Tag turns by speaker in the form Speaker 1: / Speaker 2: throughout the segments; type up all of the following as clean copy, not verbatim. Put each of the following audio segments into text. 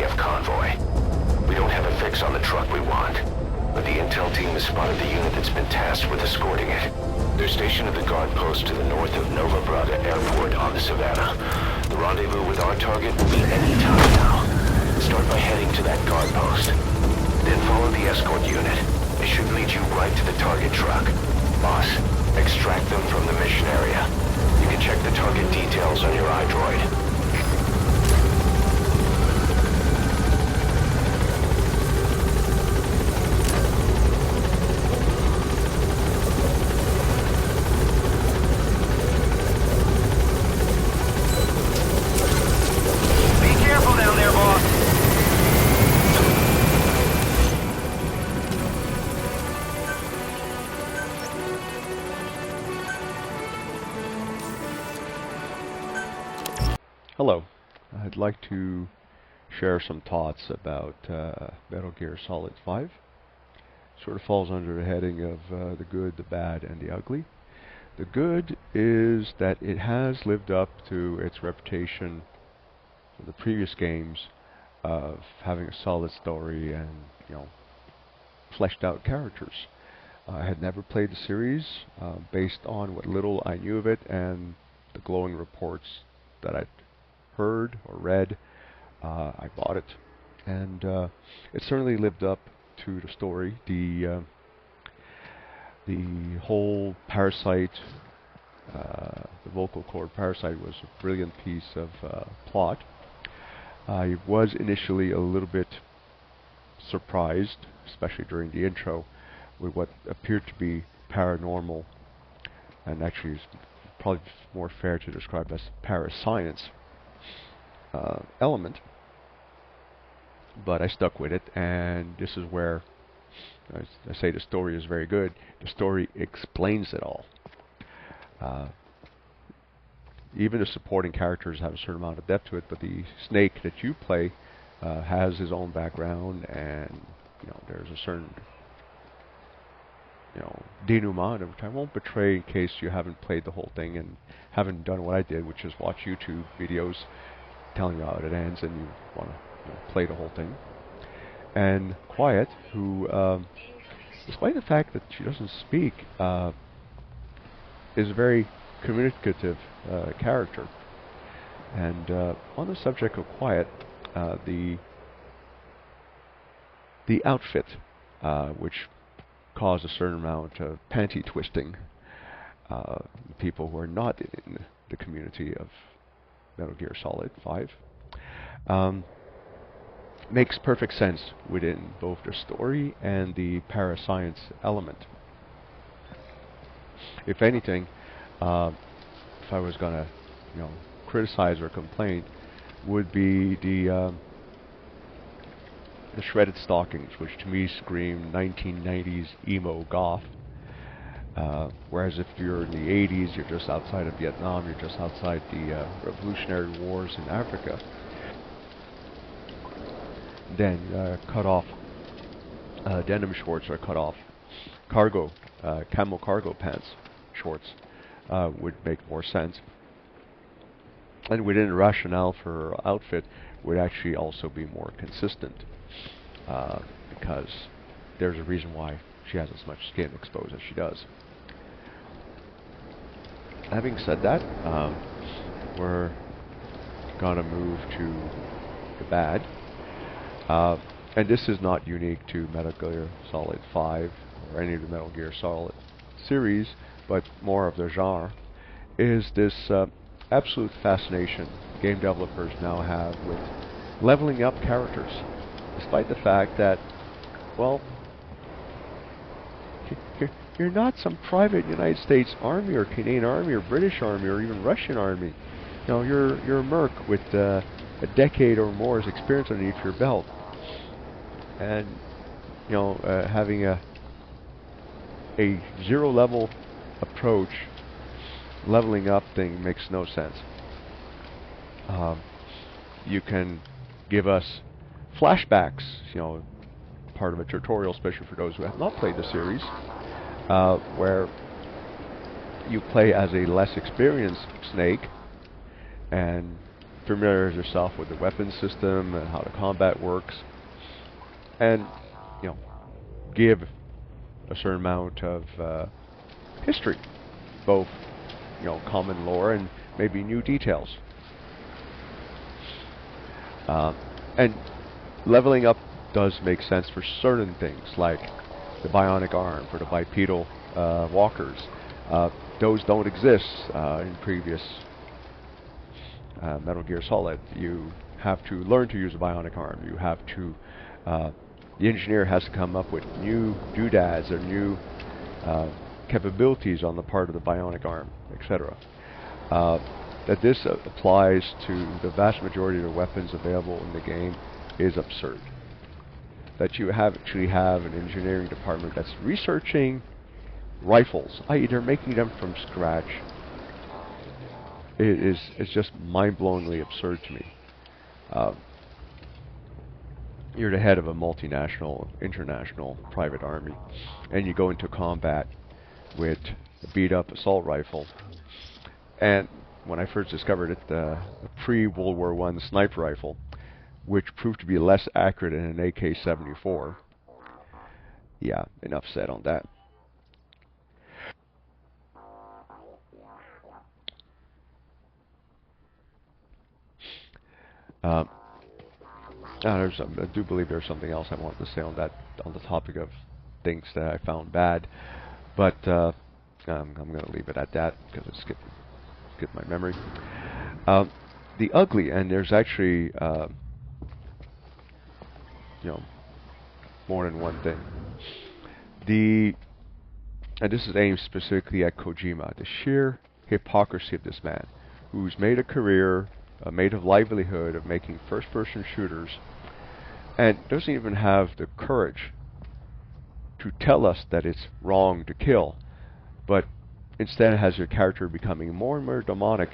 Speaker 1: ATF convoy. We don't have a fix on the truck we want, but the intel team has spotted the unit that's been tasked with escorting it. They're stationed at the guard post to the north of Nova Braga Airport on the Savannah. The rendezvous with our target will be any time now. Start by heading to that guard post. Then follow the escort unit. It should lead you right to the target truck. Boss, extract them from the mission area. You can check the target details on your iDroid.
Speaker 2: Hello, I'd like to share some thoughts about Metal Gear Solid 5. Sort of falls under the heading of the good, the bad, and the ugly. The good is that it has lived up to its reputation from the previous games of having a solid story and, fleshed out characters. I had never played the series based on what little I knew of it and the glowing reports that I'd heard or read. I bought it, and it certainly lived up to the story. The whole parasite, the vocal cord parasite, was a brilliant piece of plot. I was initially a little bit surprised, especially during the intro, with what appeared to be paranormal, and actually is probably more fair to describe as parascience element, but I stuck with it, and this is where I say the story is very good. The story explains it all. Even the supporting characters have a certain amount of depth to it, but the Snake that you play has his own background, and there's a certain denouement, which I won't betray in case you haven't played the whole thing and haven't done what I did, which is watch YouTube videos telling you how it ends, and you want to play the whole thing. And Quiet, who, despite the fact that she doesn't speak, is a very communicative character. And on the subject of Quiet, the outfit, which caused a certain amount of panty twisting, people who are not in the community of Metal Gear Solid 5, makes perfect sense within both the story and the parascience element. If anything, if I was gonna, criticize or complain, would be the shredded stockings, which to me scream 1990s emo goth. Whereas if you're in the 80s, you're just outside of Vietnam, you're just outside the revolutionary wars in Africa. Then cut off denim shorts or cut off cargo, camel cargo pants shorts would make more sense. And within the rationale for her outfit would actually also be more consistent, because there's a reason why she has as much skin exposed as she does. Having said that, we're gonna move to the bad. And this is not unique to Metal Gear Solid 5 or any of the Metal Gear Solid series, but more of the genre, is this absolute fascination game developers now have with leveling up characters, despite the fact that, well, you're not some private United States Army or Canadian Army or British Army or even Russian Army. You're a merc with a decade or more's experience underneath your belt, and having a zero level approach, leveling up thing makes no sense. You can give us flashbacks, part of a tutorial, especially for those who have not played the series, where you play as a less experienced Snake, and familiarize yourself with the weapon system and how the combat works, and give a certain amount of history, both common lore and maybe new details. And leveling up does make sense for certain things, like the bionic arm for the bipedal walkers. Those don't exist in previous Metal Gear Solid. You have to learn to use a bionic arm. You have to, the engineer has to come up with new doodads or new capabilities on the part of the bionic arm, etc. That this applies to the vast majority of the weapons available in the game is absurd. That you actually have an engineering department that's researching rifles, i.e. they're making them from scratch. It's just mind-blowingly absurd to me. You're the head of a multinational, international private army, and you go into combat with a beat-up assault rifle. And when I first discovered it, a pre-World War I sniper rifle, which proved to be less accurate than an AK-74. Yeah, enough said on that. I do believe there's something else I wanted to say on that, on the topic of things that I found bad, but I'm going to leave it at that because it's skipped my memory. The ugly, and there's actually more than one thing. And this is aimed specifically at Kojima, the sheer hypocrisy of this man, who's made a career, made a livelihood of making first-person shooters, and doesn't even have the courage to tell us that it's wrong to kill, but instead has your character becoming more and more demonic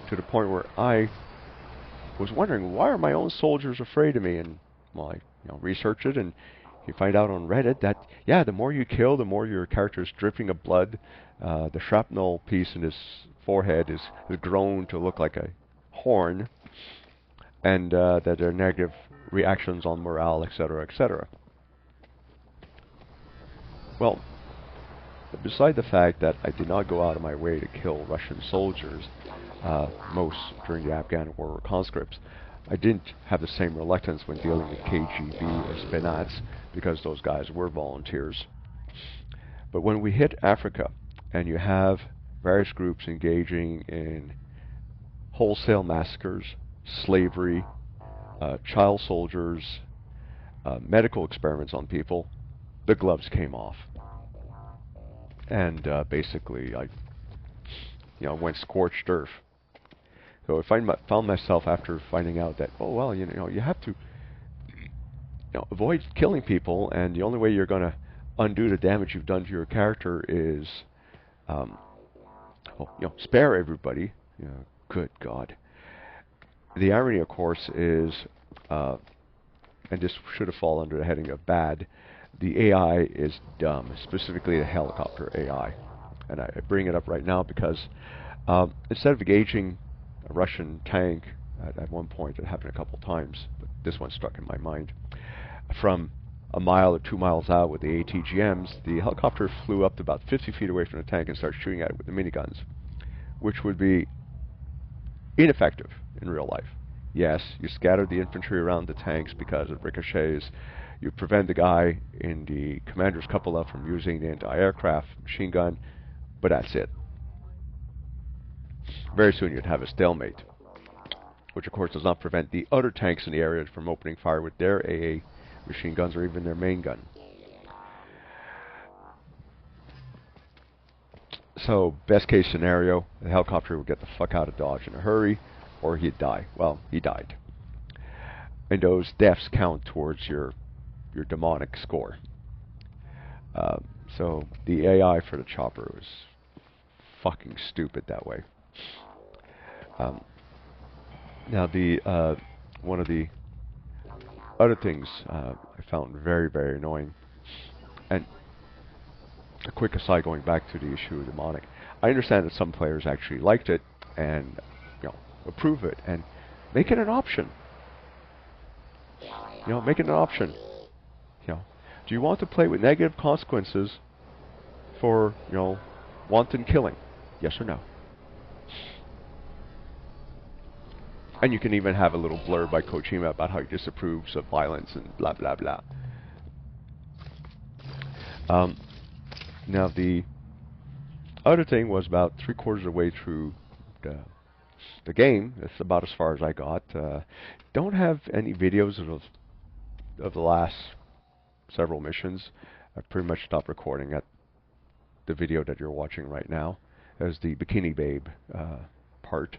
Speaker 2: to the point where I was wondering, why are my own soldiers afraid of me? And well, I researched it, and you find out on Reddit that the more you kill, the more your character is dripping of blood. The shrapnel piece in his forehead is grown to look like a horn, and that there are negative reactions on morale, etc., etc. Well, beside the fact that I did not go out of my way to kill Russian soldiers, most during the Afghan war were conscripts, I didn't have the same reluctance when dealing with KGB or Spinats, because those guys were volunteers. But when we hit Africa, and you have various groups engaging in wholesale massacres, slavery, child soldiers, medical experiments on people, the gloves came off. And basically, I went scorched earth. So I found myself, after finding out that, oh well, you have to avoid killing people, and the only way you're going to undo the damage you've done to your character is spare everybody. Good God. The irony, of course, is, and this should have fallen under the heading of bad, the AI is dumb, specifically the helicopter AI. And I bring it up right now because instead of engaging a Russian tank, at one point it happened a couple times, but this one struck in my mind, from a mile or 2 miles out with the ATGMs, the helicopter flew up to about 50 feet away from the tank and started shooting at it with the miniguns, which would be ineffective in real life. Yes, you scatter the infantry around the tanks because of ricochets. You prevent the guy in the commander's cupola from using the anti-aircraft machine gun, but that's it. Very soon you'd have a stalemate, which of course does not prevent the other tanks in the area from opening fire with their AA machine guns or even their main gun. So, best case scenario, the helicopter would get the fuck out of Dodge in a hurry, or he'd die. Well, he died. And those deaths count towards your demonic score. So, the AI for the chopper was fucking stupid that way. Now, one of the other things I found very, very annoying, and a quick aside going back to the issue of demonic, I understand that some players actually liked it and approve it, and Make it an option. You know, make it an option. You know, do you want to play with negative consequences for, you know, wanton killing? Yes or no? And you can even have a little blurb by Kojima about how he disapproves of violence and blah blah blah. Now the other thing was about 3/4 of the way through the game. That's about as far as I got. Don't have any videos of the last several missions. I've pretty much stopped recording at the video that you're watching right now as the Bikini Babe part,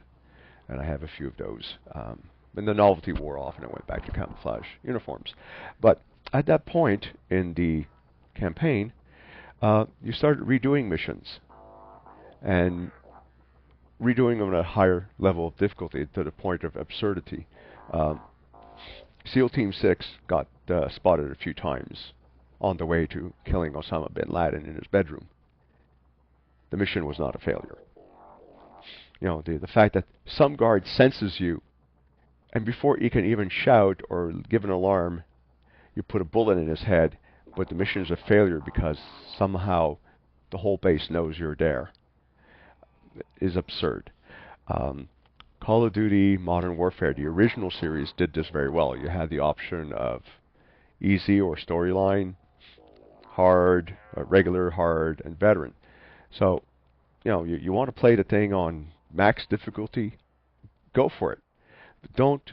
Speaker 2: and I have a few of those. And the novelty wore off and I went back to camouflage uniforms. But at that point in the campaign, you started redoing missions and redoing them at a higher level of difficulty to the point of absurdity. SEAL Team 6 got spotted a few times on the way to killing Osama bin Laden in his bedroom. The mission was not a failure. You know, the fact that some guard senses you, and before he can even shout or give an alarm, you put a bullet in his head, but the mission is a failure because somehow the whole base knows you're there, is absurd. Call of Duty Modern Warfare, the original series, did this very well. You had the option of easy or storyline, hard, regular, hard, and veteran. So, you know, you want to play the thing on max difficulty, go for it. But don't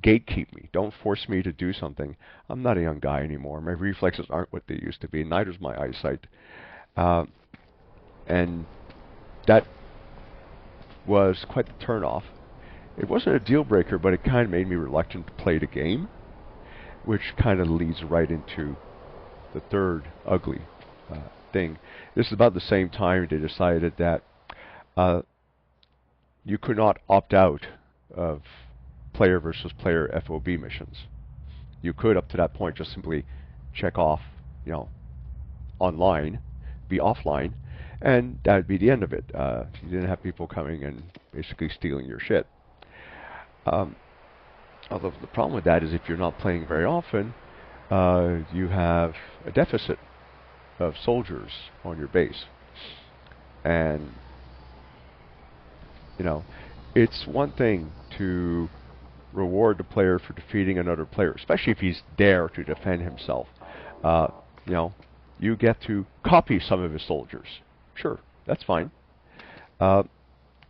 Speaker 2: gatekeep me. Don't force me to do something. I'm not a young guy anymore. My reflexes aren't what they used to be. Neither is my eyesight. And that was quite the turn-off. It wasn't a deal breaker, but it kind of made me reluctant to play the game, which kind of leads right into the third ugly thing. This is about the same time they decided that you could not opt out of player versus player FOB missions. You could, up to that point, just simply check off, you know, online, be offline, and that would be the end of it. You didn't have people coming and basically stealing your shit. Although the problem with that is if you're not playing very often, you have a deficit of soldiers on your base. And, you know, it's one thing to reward the player for defeating another player, especially if he's there to defend himself. You know, you get to copy some of his soldiers. Sure, that's fine. I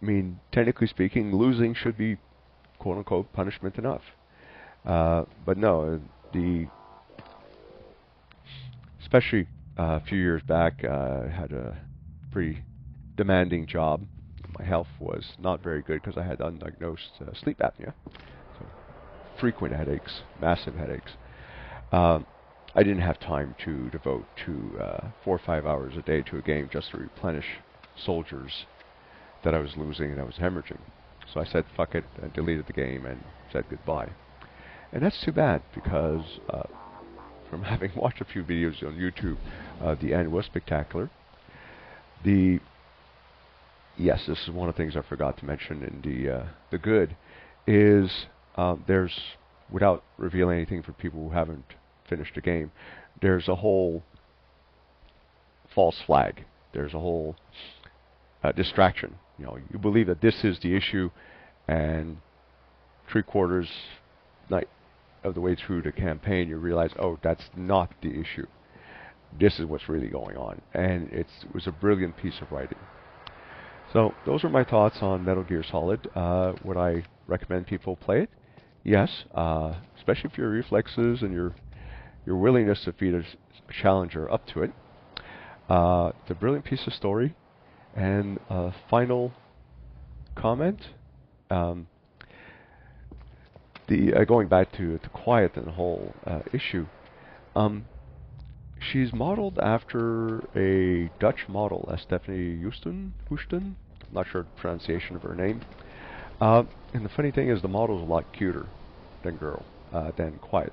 Speaker 2: mean, technically speaking, losing should be quote-unquote punishment enough. But no, especially a few years back, I had a pretty demanding job. My health was not very good because I had undiagnosed sleep apnea. So frequent headaches, massive headaches. I didn't have time to devote to 4 or 5 hours a day to a game just to replenish soldiers that I was losing and I was hemorrhaging. So I said fuck it and deleted the game and said goodbye. And that's too bad because from having watched a few videos on YouTube, the end was spectacular. Yes, this is one of the things I forgot to mention in the good is there's, without revealing anything for people who haven't finished the game, there's a whole false flag. There's a whole distraction. You know, you believe that this is the issue, and 3/4 night of the way through the campaign, you realize, oh, that's not the issue. This is what's really going on, and it was a brilliant piece of writing. So those are my thoughts on Metal Gear Solid. Would I recommend people play it? Yes, especially if your reflexes and your willingness to defeat a challenger are up to it. It's a brilliant piece of story. And a final comment. Going back to Quiet and the whole issue. She's modeled after a Dutch model, Stephanie Houston. I'm not sure the pronunciation of her name. And the funny thing is, the model's a lot cuter than Quiet.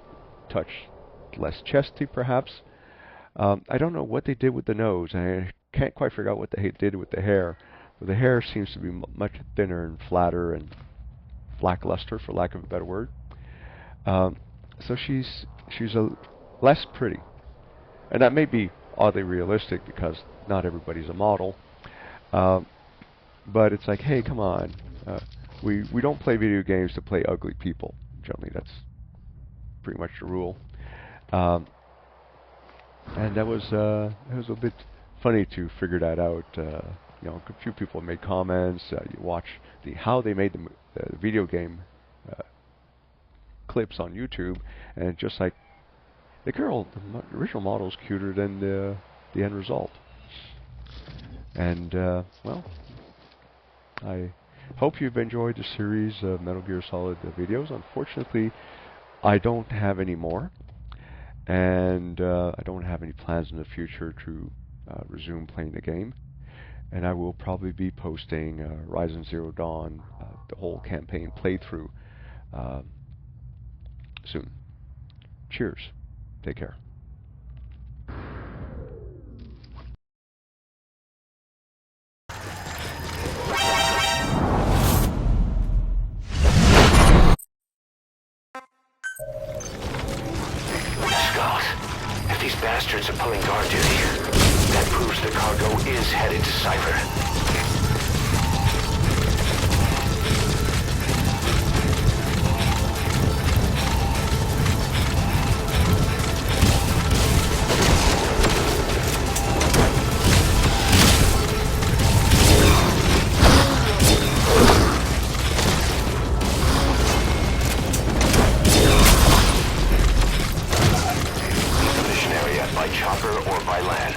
Speaker 2: Touch less chesty, perhaps. I don't know what they did with the nose. I can't quite figure out what they did with the hair. But the hair seems to be much thinner and flatter, and lackluster, for lack of a better word. So she's a less pretty, and that may be oddly realistic because not everybody's a model. But it's like, hey, come on, we don't play video games to play ugly people. Generally, that's pretty much the rule. And that was a bit funny to figure that out. You know, a few people made comments. You watch how they made the video game clips on YouTube, and just like the girl, the original model is cuter than the end result. And well, I hope you've enjoyed the series of Metal Gear Solid videos. Unfortunately, I don't have any more, and I don't have any plans in the future to resume playing the game. And I will probably be posting Horizon Zero Dawn, the whole campaign playthrough, soon. Cheers. Take care.
Speaker 1: Skulls. If these bastards are pulling guard duty, that proves the cargo is headed to Cypher. By chopper or by land.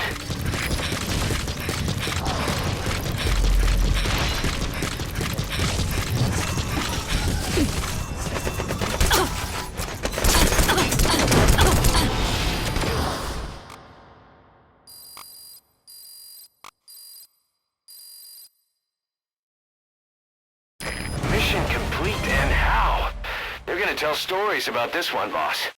Speaker 1: Mission complete, and how? They're gonna tell stories about this one, boss.